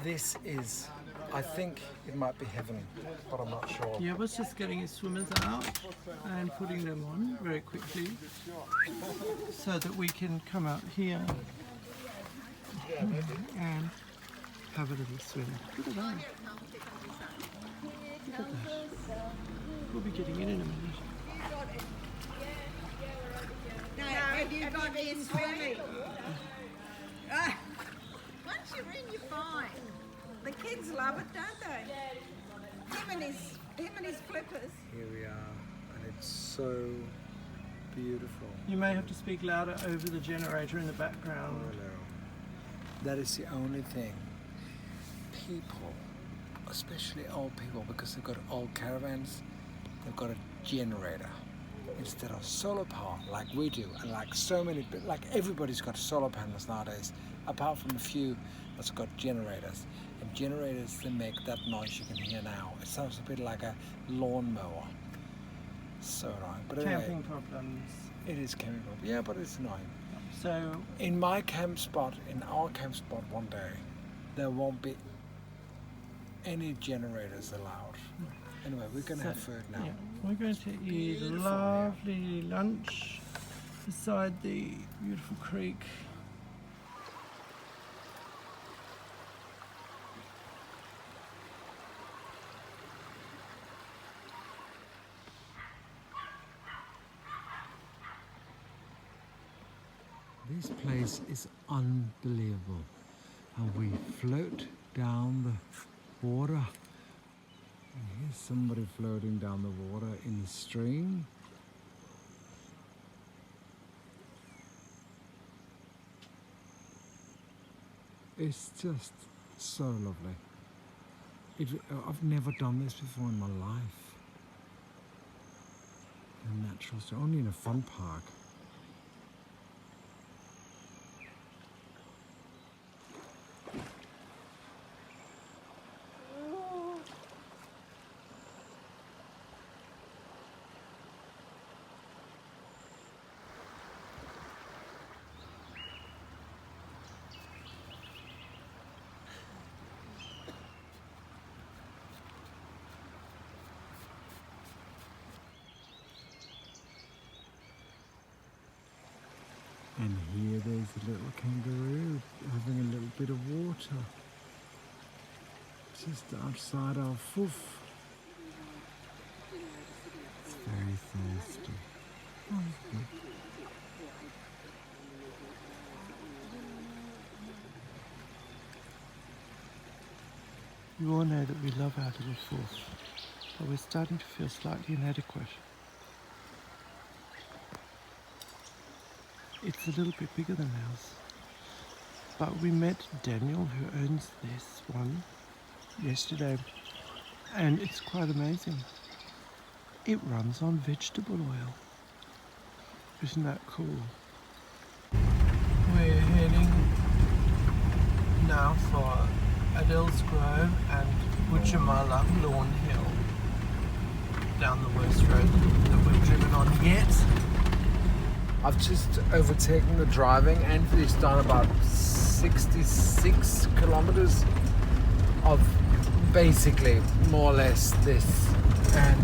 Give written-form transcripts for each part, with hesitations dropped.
This is, I think it might be heaven, but I'm not sure. Yeah, I was just getting his swimmers out and putting them on very quickly so that we can come out here and have a little swim. Look at that. Look at that. We'll be getting in a minute. No, have you got in swimming? Once you're in, you're fine. The kids love it, don't they? Him and his flippers. Here we are, and it's so beautiful. You may have to speak louder over the generator in the background. Hello. That is the only thing. People, especially old people, because they've got old caravans, they've got a generator instead of solar power like we do, and like so many, like everybody's got solar panels nowadays, apart from a few that's got generators. And generators, they make that noise you can hear now. It sounds a bit like a lawnmower. So annoying. But anyway, Camping problems. it is camping problem. Yeah, but it's annoying. So In my camp spot, in our camp spot one day, there won't be any generators allowed. Anyway, we're going to have food now. yeah, we're going to eat a lovely lunch beside the beautiful creek. This place is unbelievable. And we float down the water. And here's somebody floating down the water in the stream. It's just so lovely. I've never done this before in my life. A natural stream, only in a fun park. And here there's a little kangaroo having a little bit of water just outside our foof. It's very thirsty. Oh, good. You all know that we love our little foof, but we're starting to feel slightly inadequate. It's a little bit bigger than ours. But we met Daniel, who owns this one, yesterday, and it's quite amazing. It runs on vegetable oil. Isn't that cool? We're heading now for Adele's Grove and Boodjamulla Lawn Hill down the worst road that we've driven on yet. I've just overtaken the driving. Anthony's done about 66 kilometers of basically more or less this, and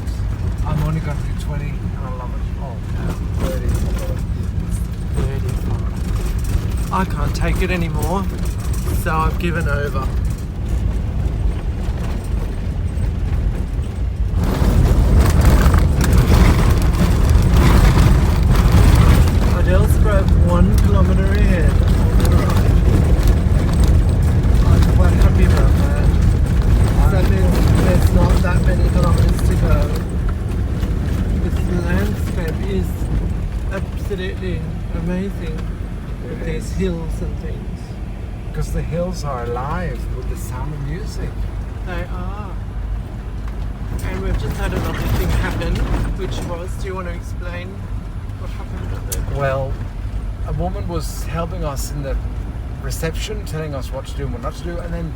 I'm only going to do 20 and I love it. Oh no, 30. It's 30 far. I can't take it anymore, so I've given over. Adele's Grove 1 kilometre ahead on the right. I'm quite happy about that. That means there's not that many kilometres to go. This landscape is absolutely amazing with these hills and things. Because the hills are alive with the sound of music. They are. And we've just had another thing happen, which was, do you want to explain what happened with it? Well, a woman was helping us in the reception, telling us what to do and what not to do, and then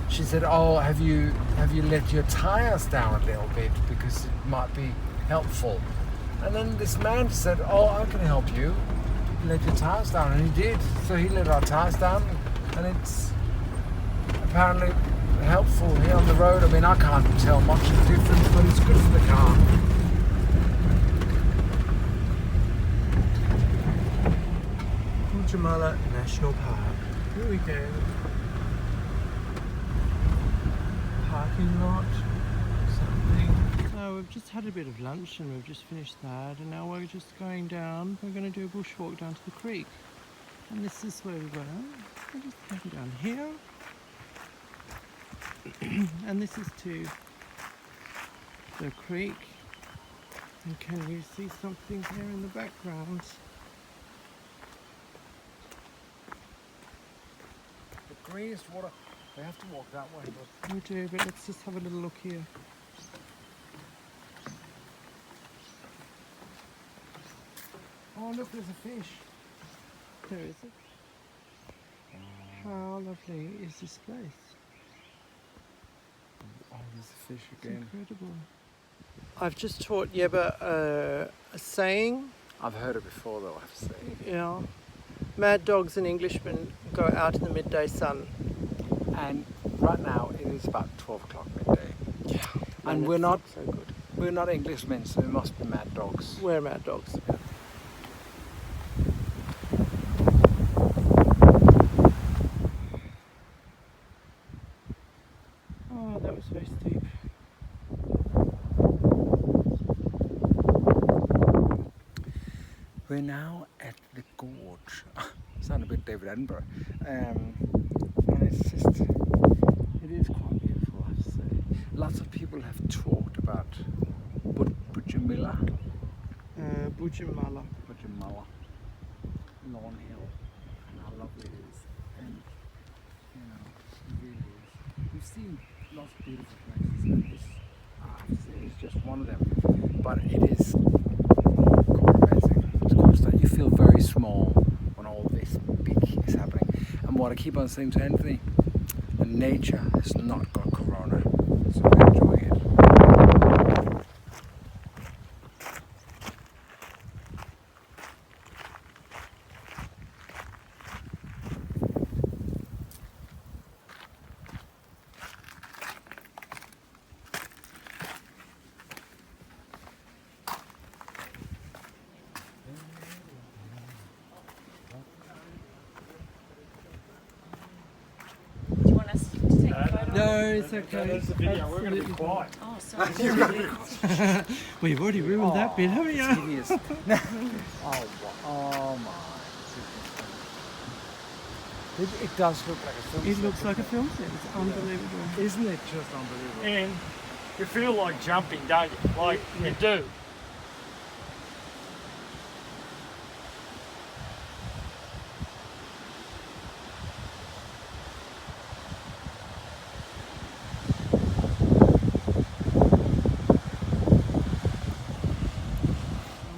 she said, "Oh, have you let your tires down a little bit because it might be helpful?" And then this man said, "Oh, I can help you let your tires down," and he did. So he let our tires down, and apparently helpful here on the road. I mean, I can't tell much of the difference, but it's good for the car. Boodjamulla National Park. Here we go. Parking lot. Something. So we've just had a bit of lunch and we've just finished that, and now we're just going down. We're going to do a bushwalk down to the creek. And this is where we're going. We're just going down here. And this is to the creek. And can you see something here in the background? The greenest water. We have to walk that way, but We do, but let's just have a little look here. oh look, there's a fish. There is it. How lovely is this place? Oh, there's a fish It's again. incredible. I've just taught Yeba a saying. I've heard it before, though. I have to say. Yeah. Mad dogs and Englishmen go out in the midday sun. And right now it is about 12 o'clock midday. Yeah. And we're not so good. We're not Englishmen, so we must be mad dogs. We're mad dogs. Oh, that was very steep. We're now at the gorge. Sound a bit David Attenborough. And it's just, it is quite beautiful, I have to say. Lots of people have talked about Boodjamulla. Boodjamulla. Boodjamulla. Lawn Hill. And how lovely it is. And, you know, it really is. We've seen lots of beautiful places, and this, I have to say, is just one of them. But it is quite amazing. It's quite stunning. You feel very small when all this big is happening. And what I keep on saying to Anthony, nature has not got corona, so we're enjoying it. Do you want us to take a photo? No, it's okay. That's the video. We're going to be Absolutely. quiet. Oh, sorry. Well, you've already ruined that bit, haven't It's you? hideous. Oh my goodness. It does look like a film It set, looks like a doesn't film set. It's unbelievable. it? Isn't it just unbelievable? And you feel like jumping, don't you? Like you do.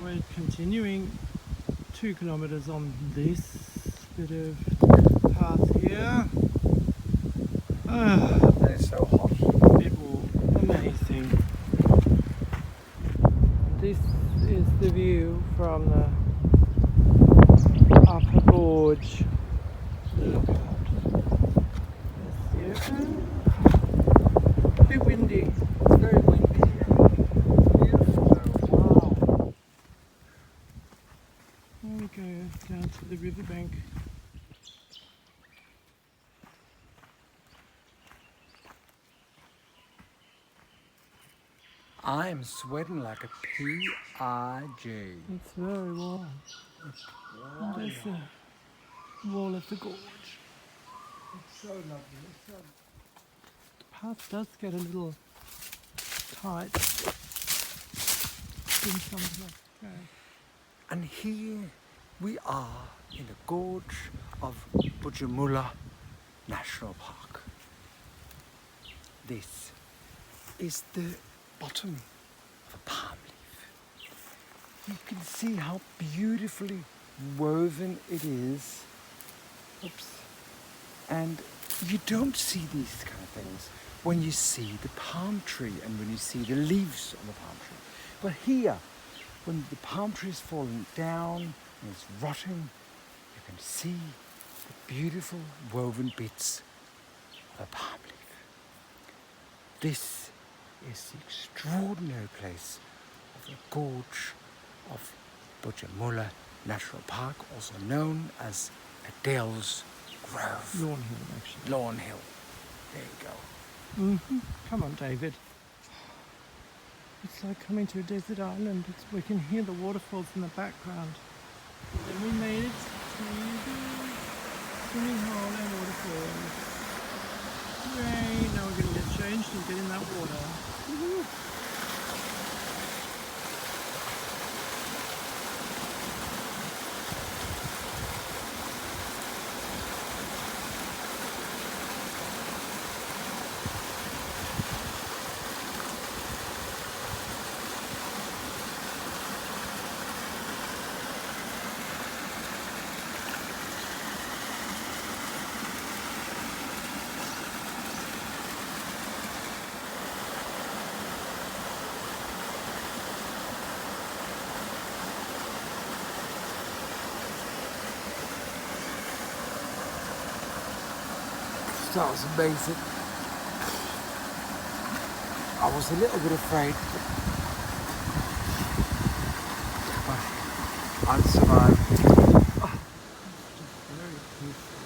We're continuing 2 kilometres on this bit of path here. And it's so hot. Amazing. This is the view from the upper gorge. Look out. Yes, a bit windy. It's very windy. It's beautiful though. Wow. There we go, down to the riverbank. I am sweating like a PIG. It's very warm. And there's the wall of the gorge. It's so lovely. It's so... The path does get a little tight. In some of And here we are in the gorge of Boodjamulla National Park. This is the bottom of a palm leaf. You can see how beautifully woven it is. Oops. And you don't see these kind of things when you see the palm tree and when you see the leaves on the palm tree. But here, when the palm tree is falling down and it's rotting, you can see the beautiful woven bits a palm leaf. This is the extraordinary place of the gorge of Boodjamulla National Park, also known as Adele's Grove. Lawn Hill, actually. Lawn Hill. There you go. Come on, David. It's like coming to a desert island. We can hear the waterfalls in the background. Then we made it to the swimming hole and waterfalls. Hooray! Now we're going to get changed and get in that water. Woohoo! 'That was amazing. I was a little bit afraid, but I survived. Very peaceful.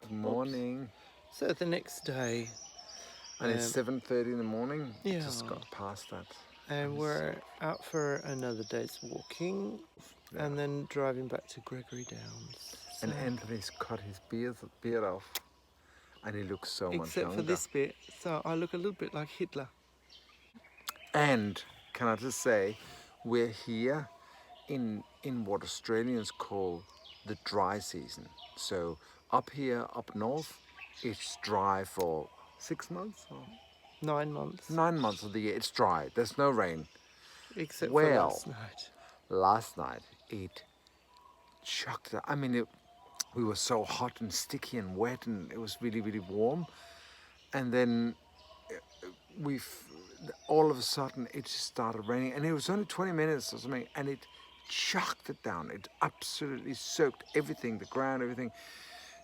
Good morning. So the next day, And it's 7:30 in the morning. Yeah. Just got past that. and we're out for another day's walking, and then driving back to Gregory Downs. And So- Anthony's cut his beard off, and he looks so much except younger. for this bit, so I look a little bit like Hitler. And can I just say, we're here in what Australians call the dry season. So up here, up north, it's dry for 6 months or 9 months, 9 months of the year. It's dry. There's no rain. except for Well, last night. Last night it chucked. I mean, we were so hot and sticky and wet, and it was really, really warm. And then all of a sudden it just started raining, and it was only 20 minutes or something, and it chucked it down. It absolutely soaked everything, the ground, everything.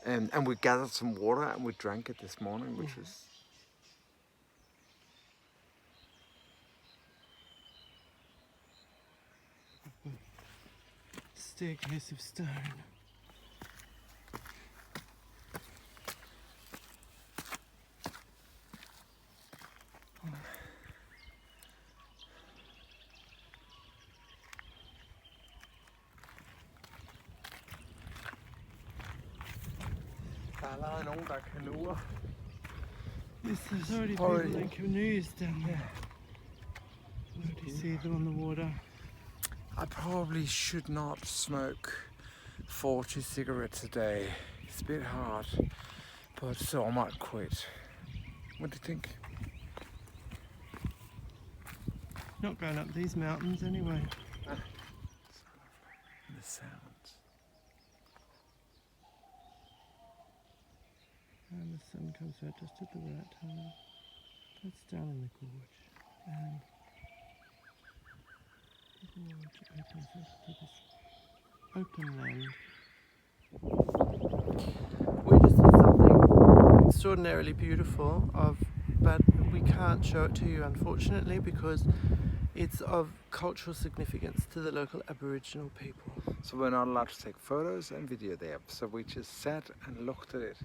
And we gathered some water and we drank it this morning, which was. Staircase of stone. Yes, there's already people in canoes down there. I already see them on the water. I probably should not smoke 40 cigarettes a day. It's a bit hard, but so I might quit. What do you think? Not going up these mountains anyway. The sounds. And the sun comes out just at the right time. That's down in the gorge. And the gorge opens up to this open land. We just saw something extraordinarily beautiful, but we can't show it to you unfortunately because it's of cultural significance to the local Aboriginal people. So we're not allowed to take photos and video there. So we just sat and looked at it,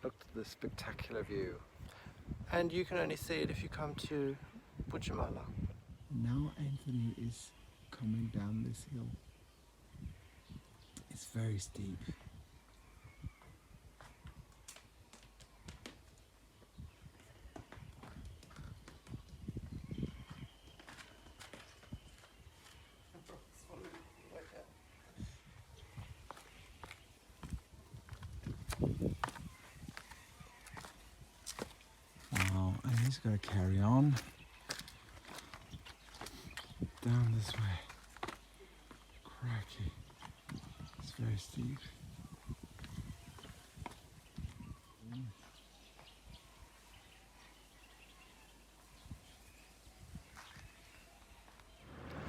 looked at the spectacular view. And you can only see it if you come to Boodjamulla. Now Anthony is coming down this hill. It's very steep. Wow, and he's got to carry on down this way. Cracky. It's very steep.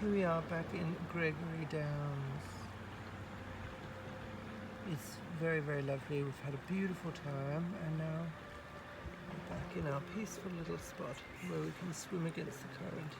Here we are back in Gregory Downs. It's very, very lovely. We've had a beautiful time, and now we're back in our peaceful little spot where we can swim against the current.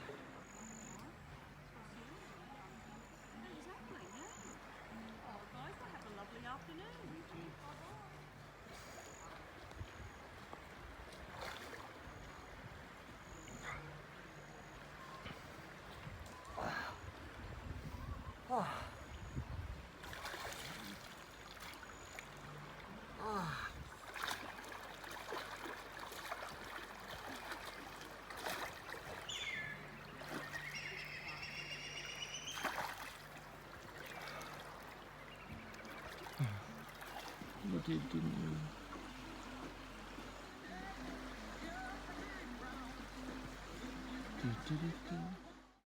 You did, didn't you? Do, do, do, do.